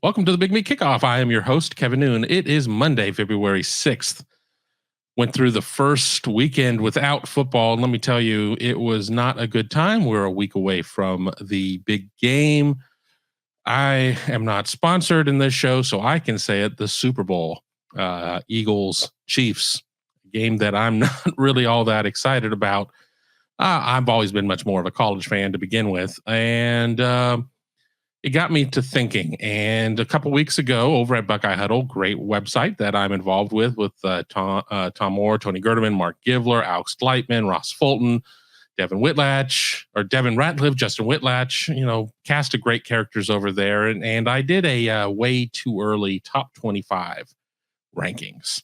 Welcome to the Big Meat Kickoff. I am your host, Kevin Noon. It is Monday, February 6th. Went through the first weekend without football. And let me tell you, it was not a good time. We're a week away from the big game. I am not sponsored in this show, so I can say it, the Super Bowl. Eagles, Chiefs, game that I'm not really all that excited about. I've always been much more of a college fan to begin with. And it got me to thinking. And a couple weeks ago, over at Buckeye Huddle, great website that I'm involved with Tom Moore, Tony Gerdeman, Mark Givler, Alex Gleitman, Ross Fulton, Devin Ratliff, Justin Whitlatch, cast of great characters over there. And I did a way too early top 25 rankings.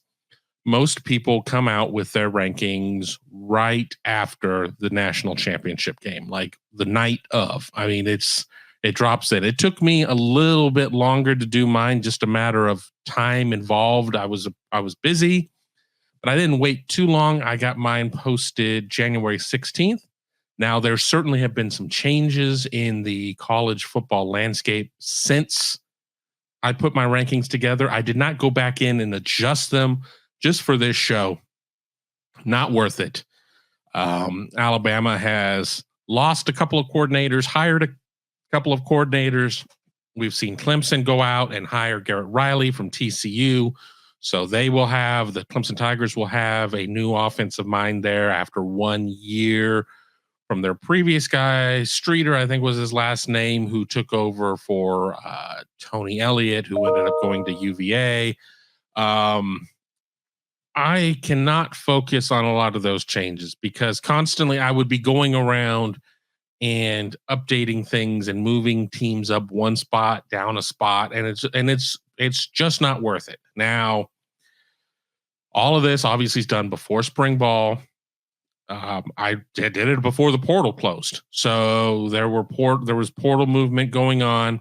Most people come out with their rankings right after the national championship game, like the night of. I mean, it drops in. It took me a little bit longer to do mine, just a matter of time involved. I was busy, but I didn't wait too long. I got mine posted January 16th. Now, there certainly have been some changes in the college football landscape since I put my rankings together. I did not go back in and adjust them just for this show. Not worth it. Alabama has lost a couple of coordinators, hired a couple of coordinators. We've seen Clemson go out and hire Garrett Riley from TCU. So the Clemson Tigers will have a new offensive mind there after 1 year from their previous guy. Streeter, I think was his last name, who took over for Tony Elliott, who ended up going to UVA. I cannot focus on a lot of those changes because constantly I would be going around and updating things and moving teams up one spot, down a spot, and it's just not worth it. Now, all of this obviously is done before spring ball. I did it before the portal closed, so there was portal movement going on.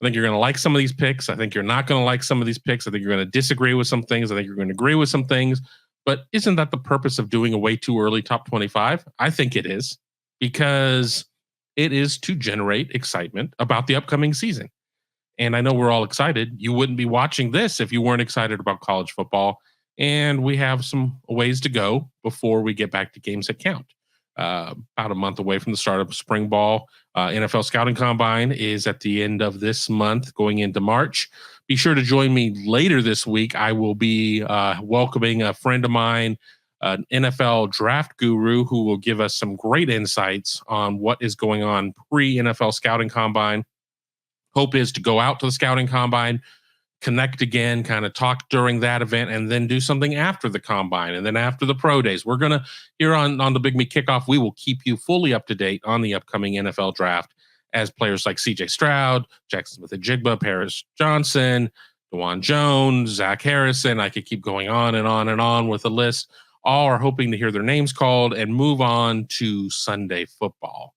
I think you're going to like some of these picks. I think you're not going to like some of these picks. I think you're going to disagree with some things. I think you're going to agree with some things. But isn't that the purpose of doing a way too early top 25? I think it is, because it is to generate excitement about the upcoming season. And I know we're all excited. You wouldn't be watching this if you weren't excited about college football. And we have some ways to go before we get back to games that count. About a month away from the start of spring ball. NFL Scouting Combine is at the end of this month, going into March. Be sure to join me later this week. I will be welcoming a friend of mine, an NFL draft guru, who will give us some great insights on what is going on pre-NFL Scouting Combine. Hope is to go out to the Scouting Combine, connect again, kind of talk during that event, and then do something after the Combine and then after the Pro Days. We're going to, here on the Big Meat Kickoff, we will keep you fully up to date on the upcoming NFL draft as players like CJ Stroud, Jackson Smith-Njigba, Paris Johnson, DeJuan Jones, Zach Harrison. I could keep going on and on and on with the list. All are hoping to hear their names called and move on to Sunday football.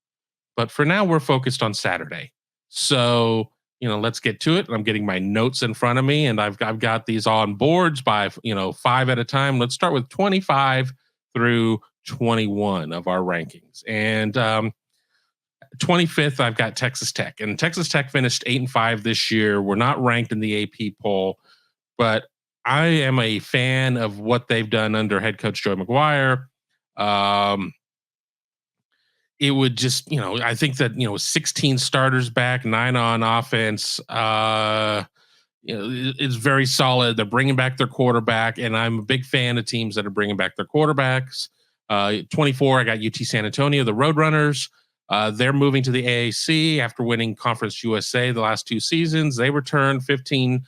But for now, we're focused on Saturday. So, let's get to it. I'm getting my notes in front of me, and I've got these on boards by, 5 at a time. Let's start with 25 through 21 of our rankings. And 25th, I've got Texas Tech. And Texas Tech finished 8-5 this year. We're not ranked in the AP poll, but I am a fan of what they've done under head coach Joey McGuire. It would just, I think that, 16 starters back, 9 on offense, it's very solid. They're bringing back their quarterback, and I'm a big fan of teams that are bringing back their quarterbacks. 24, I got UT San Antonio, the Roadrunners. They're moving to the AAC after winning Conference USA the last 2 seasons. They return 15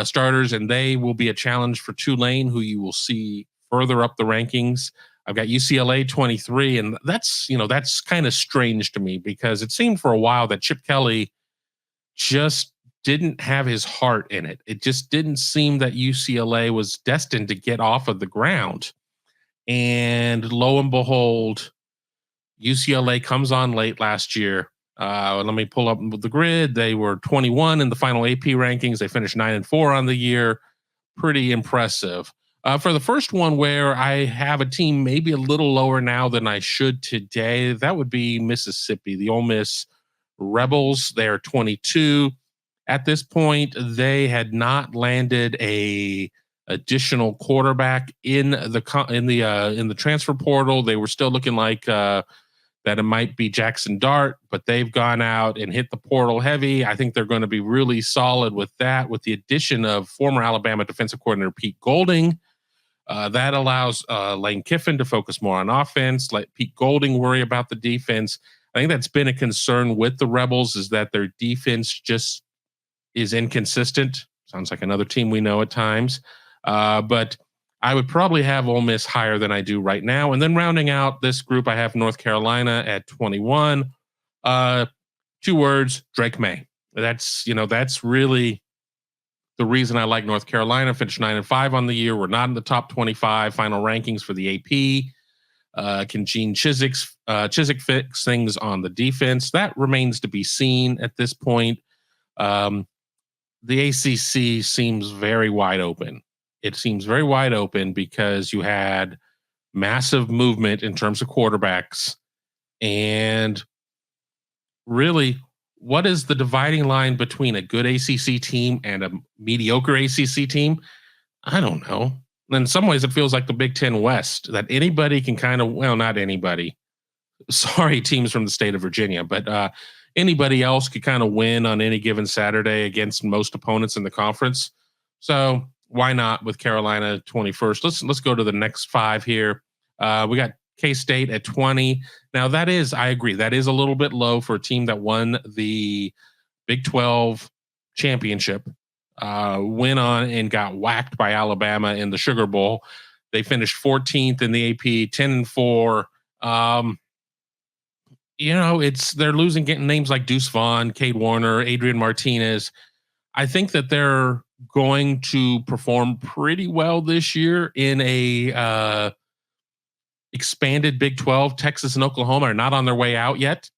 starters, and they will be a challenge for Tulane, who you will see further up the rankings. I've got UCLA 23, and that's kind of strange to me because it seemed for a while that Chip Kelly just didn't have his heart in it. It just didn't seem that UCLA was destined to get off of the ground. And lo and behold, UCLA comes on late last year. Let me pull up the grid. They were 21 in the final AP rankings. They finished 9-4 on the year. Pretty impressive. For the first one where I have a team maybe a little lower now than I should today, that would be Mississippi, the Ole Miss Rebels. They are 22. At this point, they had not landed a additional quarterback in the transfer portal. They were still looking like that it might be Jackson Dart, but they've gone out and hit the portal heavy. I think they're going to be really solid with that, with the addition of former Alabama defensive coordinator Pete Golding. That allows Lane Kiffin to focus more on offense, let Pete Golding worry about the defense. I think that's been a concern with the Rebels, is that their defense just is inconsistent. Sounds like another team we know at times. But I would probably have Ole Miss higher than I do right now. And then rounding out this group, I have North Carolina at 21. 2 words, Drake May. That's really the reason I like North Carolina. Finished 9-5 on the year. We're not in the top 25 final rankings for the AP. Can Gene Chizik fix things on the defense? That remains to be seen at this point. The ACC seems very wide open. It seems very wide open because you had massive movement in terms of quarterbacks. And really, what is the dividing line between a good ACC team and a mediocre ACC team? I don't know. In some ways, it feels like the Big Ten West, that anybody can kind of, well, not anybody. Sorry, teams from the state of Virginia, but anybody else could kind of win on any given Saturday against most opponents in the conference. So why not with Carolina 21st? Let's go to the next 5 here. We got K-State at 20. Now that is, I agree, that is a little bit low for a team that won the Big 12 championship, went on and got whacked by Alabama in the Sugar Bowl. They finished 14th in the AP, 10-4. They're losing, getting names like Deuce Vaughn, Cade Warner, Adrian Martinez. I think that they're going to perform pretty well this year in a expanded Big 12. Texas and Oklahoma are not on their way out yet.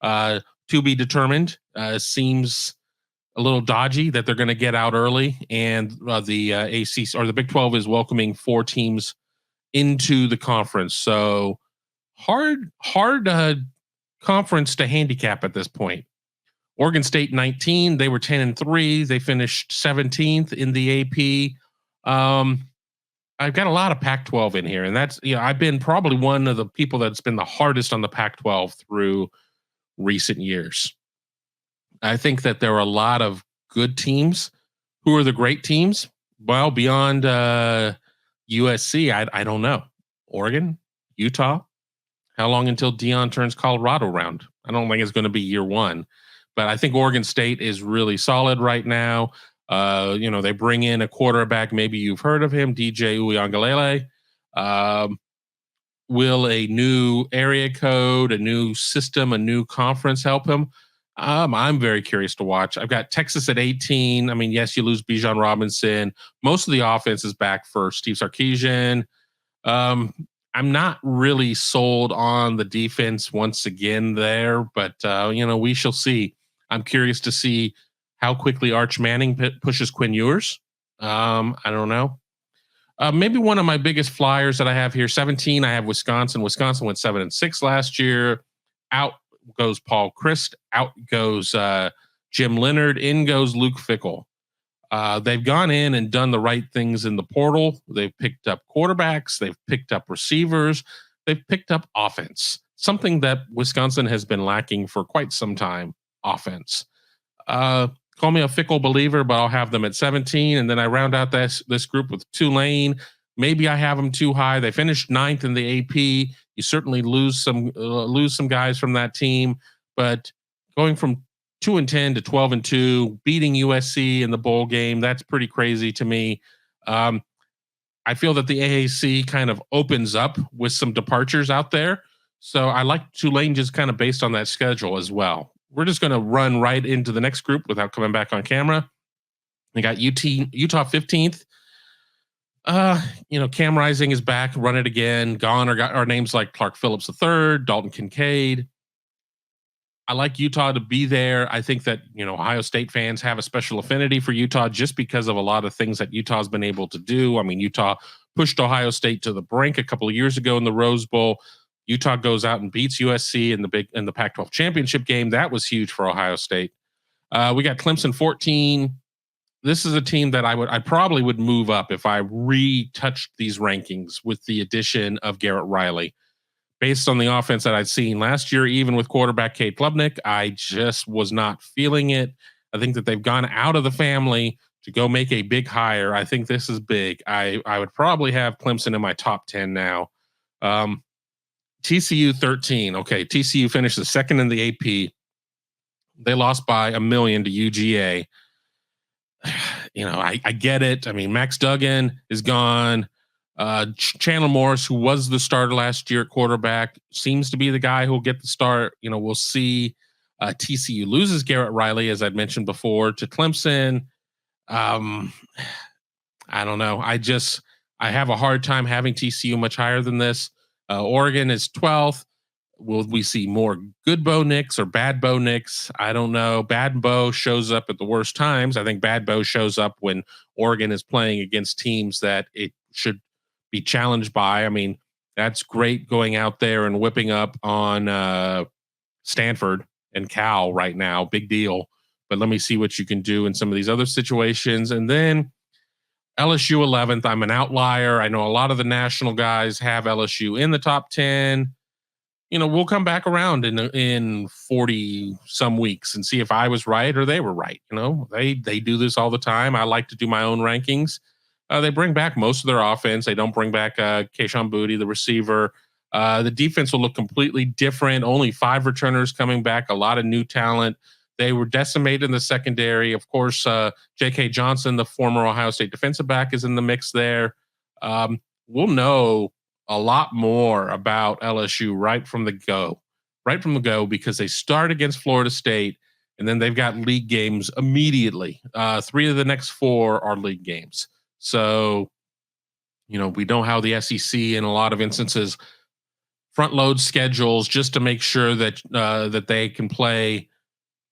To be determined. Seems a little dodgy that they're going to get out early, and the ACC or the Big 12 is welcoming 4 teams into the conference. So hard conference to handicap at this point. Oregon State 19, they were 10-3. They finished 17th in the AP. I've got a lot of Pac-12 in here, and that's, I've been probably one of the people that's been the hardest on the Pac-12 through recent years. I think that there are a lot of good teams. Who are the great teams? Well, beyond USC, I don't know. Oregon, Utah. How long until Deion turns Colorado around? I don't think it's going to be year 1, but I think Oregon State is really solid right now. They bring in a quarterback. Maybe you've heard of him, DJ Uiagalelei. Will a new area code, a new system, a new conference help him? I'm very curious to watch. I've got Texas at 18. I mean, yes, you lose Bijan Robinson. Most of the offense is back for Steve Sarkisian. I'm not really sold on the defense once again there, but we shall see. I'm curious to see how quickly Arch Manning pushes Quinn Ewers. I don't know. Maybe one of my biggest flyers that I have here, 17, I have Wisconsin. Wisconsin went 7-6 last year. Out goes Paul Chryst. Out goes Jim Leonard. In goes Luke Fickell. They've gone in and done the right things in the portal. They've picked up quarterbacks. They've picked up receivers. They've picked up offense, something that Wisconsin has been lacking for quite some time, offense. Call me a fickle believer, but I'll have them at 17. And then I round out this group with Tulane. Maybe I have them too high. They finished 9th in the AP. You certainly lose some guys from that team, but going from 2-10 to 12-2, beating USC in the bowl game, that's pretty crazy to me. I feel that the AAC kind of opens up with some departures out there. So I like Tulane just kind of based on that schedule as well. We're just going to run right into the next group without coming back on camera. We got Utah 15th. Cam Rising is back, run it again. Gone are names like Clark Phillips III, Dalton Kincaid. I like Utah to be there. I think that, Ohio State fans have a special affinity for Utah just because of a lot of things that Utah's been able to do. I mean, Utah pushed Ohio State to the brink a couple of years ago in the Rose Bowl. Utah goes out and beats USC in the Pac-12 championship game. That was huge for Ohio State. We got Clemson 14. This is a team that I probably would move up if I retouched these rankings with the addition of Garrett Riley. Based on the offense that I'd seen last year, even with quarterback Cade Klubnik, I just was not feeling it. I think that they've gone out of the family to go make a big hire. I think this is big. I would probably have Clemson in my top 10 now. TCU 13. Okay, TCU finished the second in the AP. They lost by $1 million to UGA. I get it. I mean, Max Duggan is gone. Chandler Morris, who was the starter last year at quarterback, seems to be the guy who will get the start. We'll see. TCU loses Garrett Riley, as I'd mentioned before, to Clemson. I don't know. I have a hard time having TCU much higher than this. Oregon is 12th. Will we see more good Bo Nix or bad Bo Nix? I don't know. Bad Bo shows up at the worst times. I think bad Bo shows up when Oregon is playing against teams that it should be challenged by. I mean, that's great going out there and whipping up on Stanford and Cal right now. Big deal. But let me see what you can do in some of these other situations. And then LSU 11th. I'm an outlier. I know a lot of the national guys have LSU in the top 10. We'll come back around in 40 some weeks and see if I was right or they were right. They do this all the time. I like to do my own rankings. They bring back most of their offense. They don't bring back Kayshon Boutte, the receiver. The defense will look completely different. Only 5 returners coming back. A lot of new talent. They were decimated in the secondary. Of course, J.K. Johnson, the former Ohio State defensive back, is in the mix there. We'll know a lot more about LSU right from the go, because they start against Florida State and then they've got league games immediately. 3 of the next 4 are league games. So, we know how the SEC in a lot of instances front load schedules just to make sure that that they can play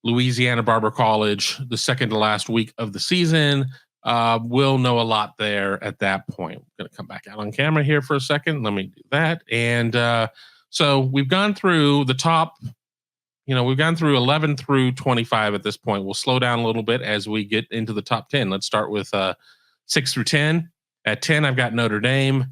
Louisiana Barber College the second to last week of the season. We'll know a lot there at that point. I'm going to come back out on camera here for a second. Let me do that. And so we've gone through the top, we've gone through 11 through 25 at this point. We'll slow down a little bit as we get into the top 10. Let's start with 6 through 10. At 10, I've got Notre Dame.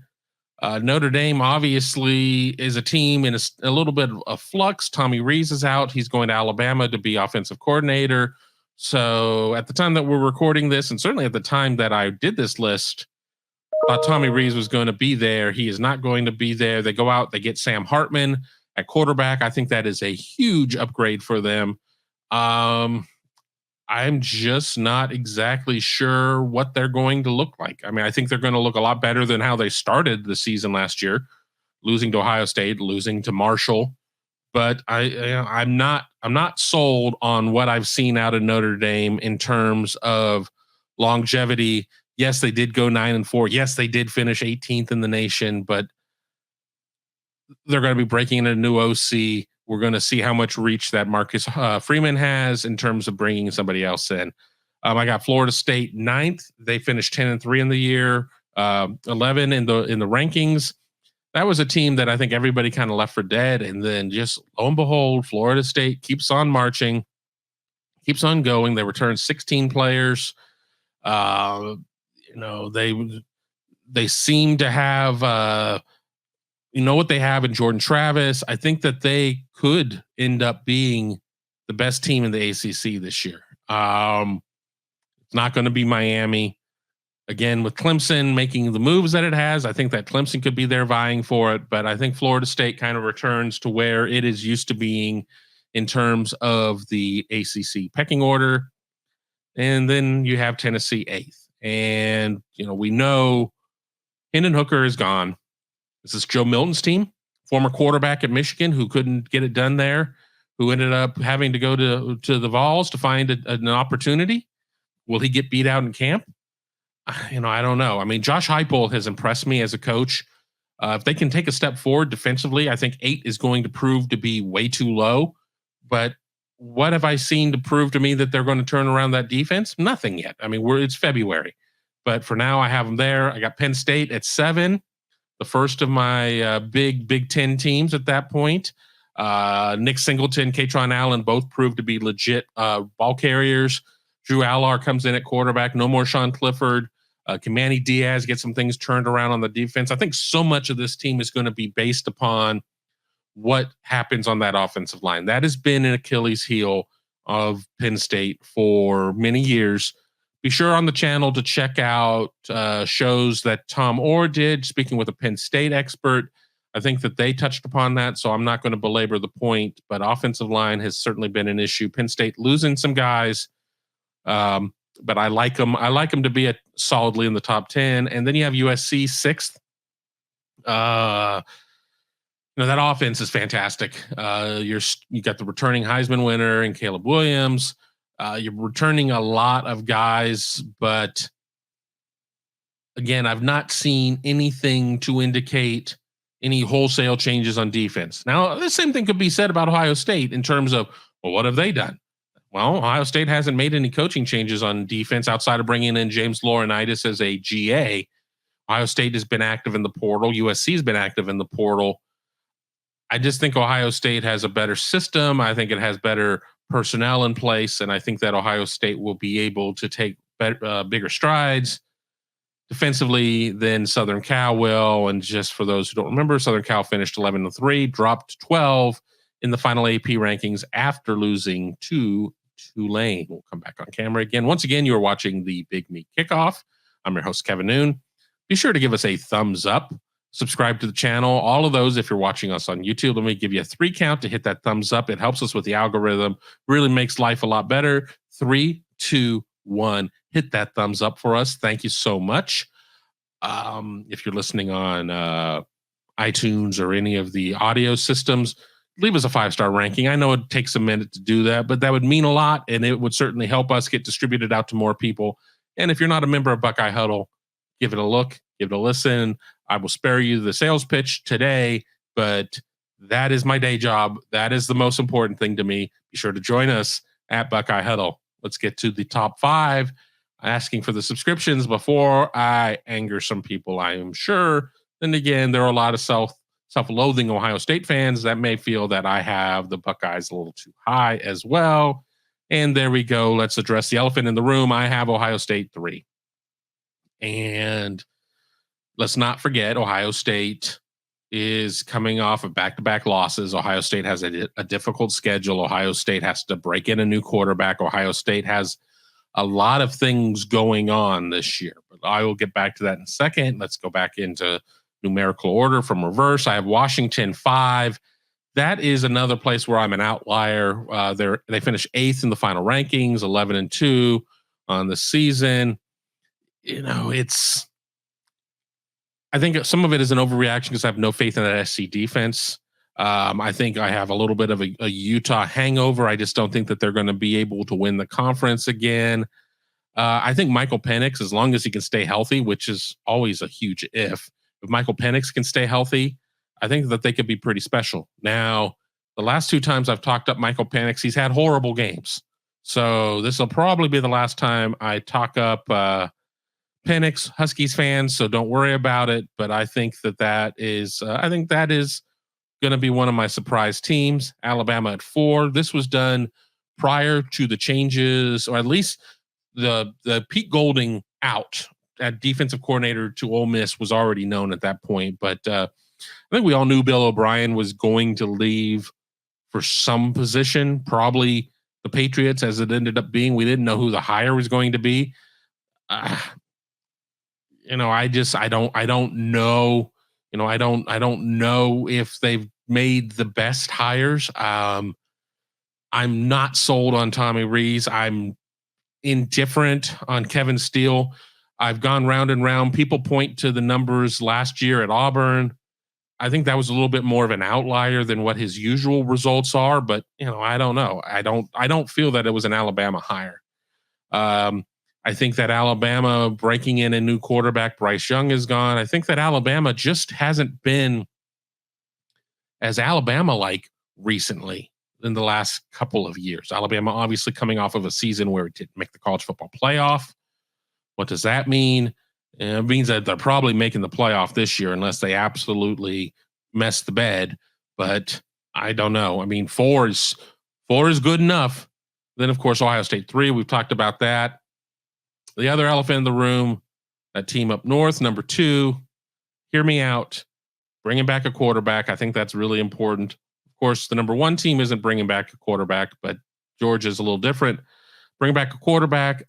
Notre Dame obviously is a team in a little bit of flux. Tommy Rees is out. He's going to Alabama to be offensive coordinator. So at the time that we're recording this, and certainly at the time that I did this list, I thought Tommy Rees was going to be there. He is not going to be there. They go out, they get Sam Hartman at quarterback. I think that is a huge upgrade for them. I'm just not exactly sure what they're going to look like. I mean, I think they're going to look a lot better than how they started the season last year, losing to Ohio State, losing to Marshall. But I'm not sold on what I've seen out of Notre Dame in terms of longevity. Yes, they did go 9-4. Yes, they did finish 18th in the nation, but they're going to be breaking in a new OC. We're going to see how much reach that Marcus Freeman has in terms of bringing somebody else in. I got Florida State 9th. They finished 10-3 in the year, 11 in the rankings. That was a team that I think everybody kind of left for dead. And then just lo and behold, Florida State keeps on marching, keeps on going. They returned 16 players. They seem to have, what they have in Jordan Travis. I think that they could end up being the best team in the ACC this year. It's not going to be Miami. Again, with Clemson making the moves that it has, I think that Clemson could be there vying for it. But I think Florida State kind of returns to where it is used to being in terms of the ACC pecking order. And then you have Tennessee 8th. And, we know Hendon Hooker is gone. This is Joe Milton's team, former quarterback at Michigan who couldn't get it done there, who ended up having to go to the Vols to find an opportunity. Will he get beat out in camp? I don't know. I mean, Josh Heupel has impressed me as a coach. If they can take a step forward defensively, I think 8 is going to prove to be way too low. But what have I seen to prove to me that they're going to turn around that defense? Nothing yet. I mean, it's February. But for now, I have them there. I got Penn State at 7, the first of my big Big Ten teams at that point. Nick Singleton, Katron Allen both proved to be legit ball carriers. Drew Allar comes in at quarterback. No more Sean Clifford. Can Manny Diaz get some things turned around on the defense? I think so much of this team is going to be based upon what happens on that offensive line. That has been an Achilles heel of Penn State for many years. Be sure on the channel to check out shows that Tom Orr did, speaking with a Penn State expert. I think that they touched upon that, so I'm not going to belabor the point, but offensive line has certainly been an issue. Penn State losing some guys, but I like them. I like them to be solidly in the top 10. And then you have USC 6th. That offense is fantastic. You got the returning Heisman winner and Caleb Williams. You're returning a lot of guys, but again, I've not seen anything to indicate any wholesale changes on defense. Now, the same thing could be said about Ohio State in terms of, well, what have they done? Well, Ohio State hasn't made any coaching changes on defense outside of bringing in James Laurinaitis as a GA. Ohio State has been active in the portal. USC has been active in the portal. I just think Ohio State has a better system. I think it has better personnel in place, and I think that Ohio State will be able to take bigger strides defensively than Southern Cal will. And just for those who don't remember, Southern Cal finished 11-3, dropped 12 in the final AP rankings after losing to Tulane. We'll come back on camera again. Once again, you are watching the Big Meat Kickoff. I'm your host, Kevin Noon. Be sure to give us a thumbs up. Subscribe to the channel. All of those, if you're watching us on YouTube, let me give you a 3 count to hit that thumbs up. It helps us with the algorithm, really makes life a lot better. 3, 2, 1. Hit that thumbs up for us. Thank you so much. If you're listening on iTunes or any of the audio systems, leave us a 5-star ranking. I know it takes a minute to do that, but that would mean a lot, and it would certainly help us get distributed out to more people. And if you're not a member of Buckeye Huddle, give it a look, give it a listen. I will spare you the sales pitch today, but that is my day job. That is the most important thing to me. Be sure to join us at Buckeye Huddle. Let's get to the top 5. Asking for the subscriptions before I anger some people, I am sure. Then again, there are a lot of self-loathing Ohio State fans that may feel that I have the Buckeyes a little too high as well. And there we go. Let's address the elephant in the room. I have Ohio State 3. And let's not forget, Ohio State is coming off of back-to-back losses. Ohio State has a difficult schedule. Ohio State has to break in a new quarterback. Ohio State has a lot of things going on this year, but I will get back to that in a second. Let's go back into numerical order from reverse. I have Washington 5. That is another place where I'm an outlier. They finished 8th in the final rankings, 11-2 on the season. I think some of it is an overreaction because I have no faith in that SC defense. I think I have a little bit of a Utah hangover. I just don't think that they're going to be able to win the conference again. I think Michael Penix, as long as he can stay healthy, which is always a huge if Michael Penix can stay healthy, I think that they could be pretty special. Now, the last 2 times I've talked up Michael Penix, he's had horrible games. So this will probably be the last time I talk up Penix, Huskies fans, so don't worry about it. But I think that is going to be one of my surprise teams. Alabama at 4. This was done prior to the changes, or at least the Pete Golding out at defensive coordinator to Ole Miss was already known at that point. But I think we all knew Bill O'Brien was going to leave for some position, probably the Patriots, as it ended up being. We didn't know who the hire was going to be. I don't know. I don't know if they've made the best hires. I'm not sold on Tommy Rees. I'm indifferent on Kevin Steele. I've gone round and round. People point to the numbers last year at Auburn. I think that was a little bit more of an outlier than what his usual results are, but I don't know. I don't feel that it was an Alabama hire. I think that Alabama breaking in a new quarterback, Bryce Young, is gone. I think that Alabama just hasn't been as Alabama-like recently in the last couple of years. Alabama obviously coming off of a season where it didn't make the college football playoff. What does that mean? It means that they're probably making the playoff this year unless they absolutely mess the bed. But I don't know. I mean, four is good enough. Then, of course, Ohio State 3. We've talked about that. The other elephant in the room, that team up north, number 2. Hear me out. Bringing back a quarterback. I think that's really important. Of course, the number 1 team isn't bringing back a quarterback, but Georgia's a little different. Bring back a quarterback.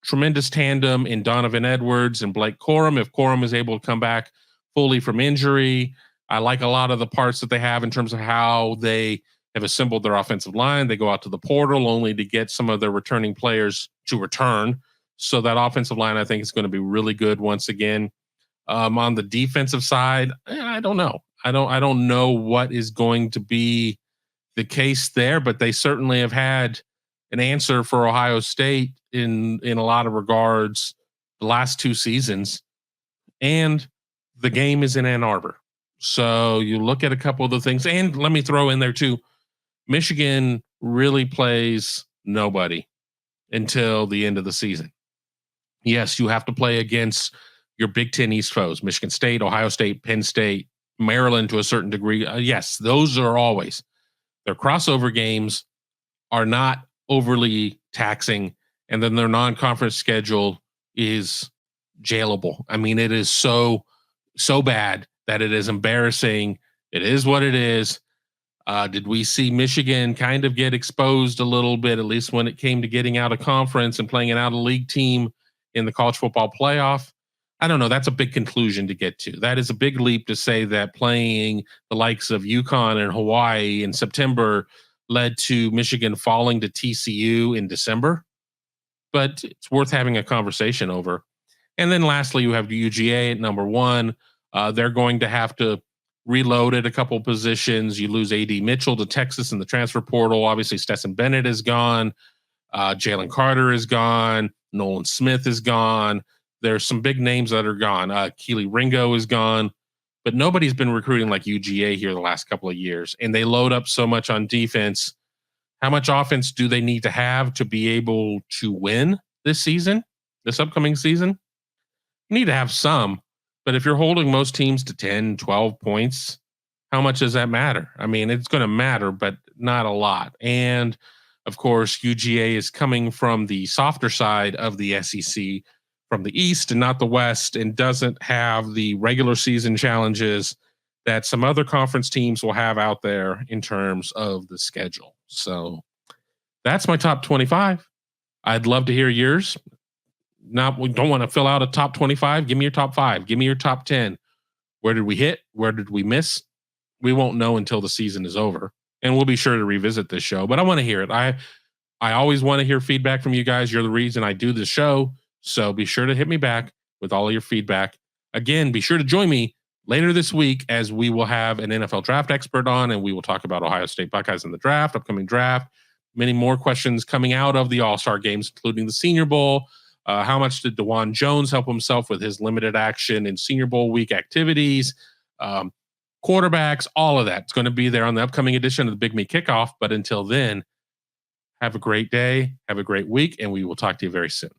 Tremendous tandem in Donovan Edwards and Blake Corum. If Corum is able to come back fully from injury, I like a lot of the parts that they have in terms of how they have assembled their offensive line. They go out to the portal only to get some of their returning players to return. So that offensive line, I think, is going to be really good once again. On the defensive side, I don't know. I don't know what is going to be the case there, but they certainly have had an answer for Ohio State in a lot of regards the last 2 seasons. And the game is in Ann Arbor. So you look at a couple of the things, and let me throw in there too, Michigan really plays nobody until the end of the season. Yes, you have to play against your Big Ten East foes, Michigan State, Ohio State, Penn State, Maryland to a certain degree. Yes, those are always. Their crossover games are not overly taxing, and then their non-conference schedule is jailable. I mean, it is so bad that it is embarrassing. It is what it is. Did we see Michigan kind of get exposed a little bit, at least when it came to getting out of conference and playing an out-of-league team in the college football playoff? I don't know. That's a big conclusion to get to. That is a big leap to say that playing the likes of UConn and Hawaii in September led to Michigan falling to TCU in December. But it's worth having a conversation over. And then lastly, you have UGA at number 1. They're going to have to reload at a couple positions. You lose A.D. Mitchell to Texas in the transfer portal. Obviously, Stetson Bennett is gone. Jalen Carter is gone. Nolan Smith is gone. There's some big names that are gone. Keely Ringo is gone. But nobody's been recruiting like UGA here the last couple of years. And they load up so much on defense. How much offense do they need to have to be able to win this season, this upcoming season? You need to have some. But if you're holding most teams to 10, 12 points, how much does that matter? I mean, it's going to matter, but not a lot. And, of course, UGA is coming from the softer side of the SEC, from the East and not the West, and doesn't have the regular season challenges that some other conference teams will have out there in terms of the schedule. So that's my top 25. I'd love to hear yours. We don't want to fill out a top 25. Give me your top 5. Give me your top 10. Where did we hit? Where did we miss? We won't know until the season is over. And we'll be sure to revisit this show. But I want to hear it. I always want to hear feedback from you guys. You're the reason I do this show. So be sure to hit me back with all of your feedback. Again, be sure to join me later this week as we will have an NFL draft expert on, and we will talk about Ohio State Buckeyes in the draft, upcoming draft. Many more questions coming out of the All-Star games, including the Senior Bowl. How much did DeJuan Jones help himself with his limited action in Senior Bowl week activities? Quarterbacks, all of that. It's going to be there on the upcoming edition of the Big Me Kickoff. But until then, have a great day, have a great week, and we will talk to you very soon.